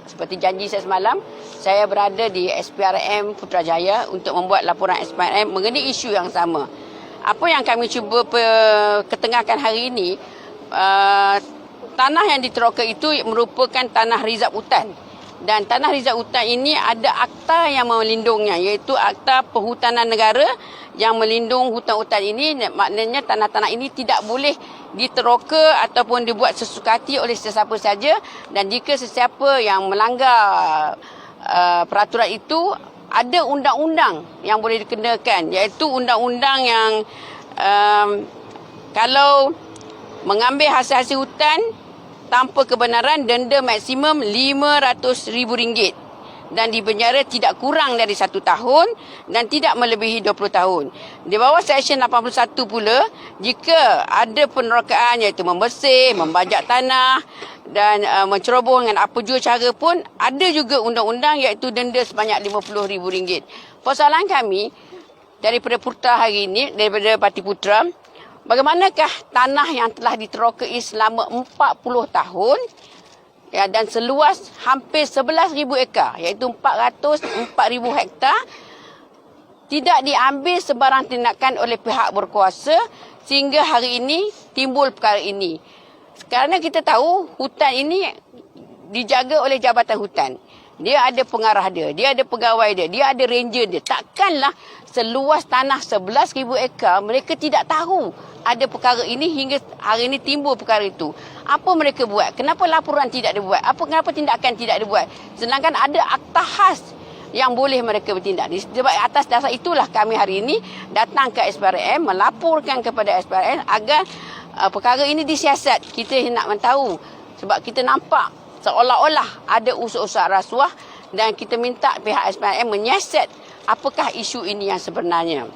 Seperti janji saya semalam, saya berada di SPRM Putrajaya untuk membuat laporan SPRM mengenai isu yang sama. Apa yang kami cuba ketengahkan hari ini, tanah yang diteroka itu merupakan tanah rizab hutan. Dan tanah rizab hutan ini ada akta yang melindungnya, iaitu Akta Perhutanan Negara yang melindung hutan-hutan ini. Maknanya tanah-tanah ini tidak boleh diteroka ataupun dibuat sesukati oleh sesiapa saja. Dan jika sesiapa yang melanggar peraturan itu, ada undang-undang yang boleh dikenakan, iaitu undang-undang yang kalau mengambil hasil-hasil hutan tanpa kebenaran, denda maksimum RM500,000 dan dipenjara tidak kurang dari 1 tahun dan tidak melebihi 20 tahun. Di bawah Seksyen 81 pula, jika ada penerokaan iaitu membersih, membajak tanah dan menceroboh dengan apa jua cara pun, ada juga undang-undang iaitu denda sebanyak RM50,000. Persoalan kami daripada Putra hari ini, daripada Parti Putra, bagaimanakah tanah yang telah diterokai selama 40 tahun ya, dan seluas hampir 11,000 ekar, iaitu 404,000 hektar, tidak diambil sebarang tindakan oleh pihak berkuasa sehingga hari ini timbul perkara ini. Kerana kita tahu hutan ini dijaga oleh Jabatan Hutan. Dia ada pengarah dia ada pegawai dia ada ranger dia. Takkanlah seluas tanah 11,000 ekar mereka tidak tahu ada perkara ini hingga hari ini timbul perkara itu. Apa mereka buat? Kenapa laporan tidak dibuat? Kenapa tindakan tidak dibuat? Sedangkan ada akta khas yang boleh mereka bertindak. Sebab atas dasar itulah kami hari ini datang ke SPRM melaporkan kepada SPRM agar perkara ini disiasat. Kita nak tahu sebab kita nampak seolah-olah ada unsur-unsur rasuah dan kita minta pihak SPRM menyiasat apakah isu ini yang sebenarnya.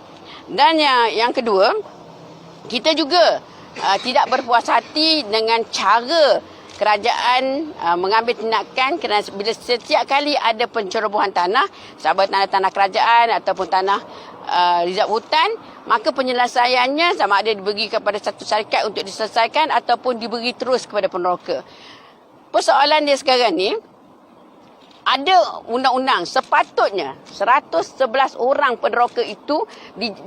Dan yang kedua, kita juga tidak berpuas hati dengan cara kerajaan mengambil tindakan kerana bila setiap kali ada pencerobohan tanah, sama tanah kerajaan ataupun tanah rizab hutan, maka penyelesaiannya sama ada diberi kepada satu syarikat untuk diselesaikan ataupun diberi terus kepada peneroka. Persoalan dia sekarang ni, ada undang-undang sepatutnya 111 orang peneroka itu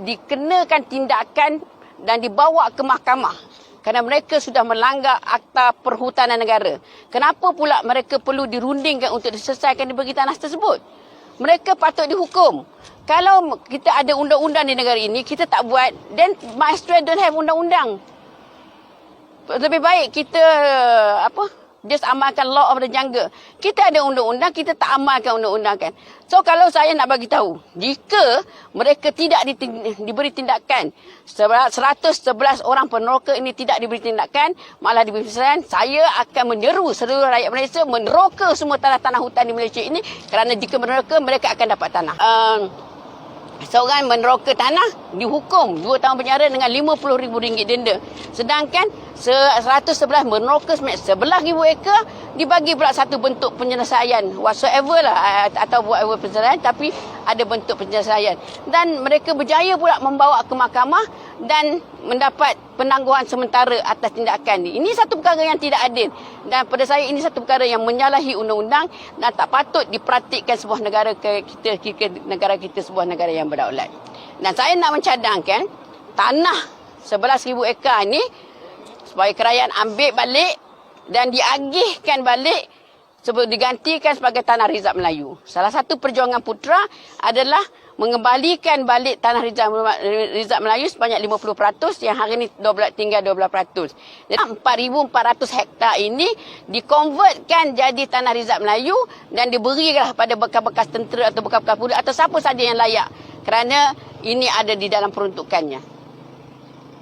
dikenakan tindakan dan dibawa ke mahkamah kerana mereka sudah melanggar Akta Perhutanan Negara. Kenapa pula mereka perlu dirundingkan untuk diselesaikan dibagi tanah tersebut? Mereka patut dihukum. Kalau kita ada undang-undang di negara ini, kita tak buat, then might as well don't have undang-undang. Lebih baik kita just amalkan law of the jungle. Kita ada undang-undang, kita tak amalkan undang-undang kan. So kalau saya nak bagi tahu, jika mereka tidak diberi tindakan, 111 orang peneroka ini tidak diberi tindakan, malah diberi tindakan, saya akan menyeru seluruh rakyat Malaysia meneroka semua tanah-tanah hutan di Malaysia ini, kerana jika meneroka, mereka akan dapat tanah. Seorang meneroka tanah dihukum 2 tahun penjara dengan RM50,000 denda. Sedangkan 111 meneroka 11,000 ekar dibagi pula satu bentuk penyelesaian whatsoever lah, atau whatever penyelesaian, tapi ada bentuk penyelesaian. Dan mereka berjaya pula membawa ke mahkamah dan mendapat penangguhan sementara atas tindakan ini. Ini satu perkara yang tidak adil. Dan pada saya ini satu perkara yang menyalahi undang-undang dan tak patut dipraktikkan sebuah negara negara kita sebuah negara yang berdaulat. Dan saya nak mencadangkan tanah 11,000 ekar ini supaya kerajaan ambil balik dan diagihkan balik sebelum digantikan sebagai tanah rizab Melayu. Salah satu perjuangan Putra adalah mengembalikan balik tanah rizab Melayu sebanyak 50% yang hari ini tinggal 12%. Jadi 4,400 hektar ini dikonvertkan jadi tanah rizab Melayu dan diberilah pada bekas-bekas tentera atau bekas-bekas polis atau siapa saja yang layak, kerana ini ada di dalam peruntukannya.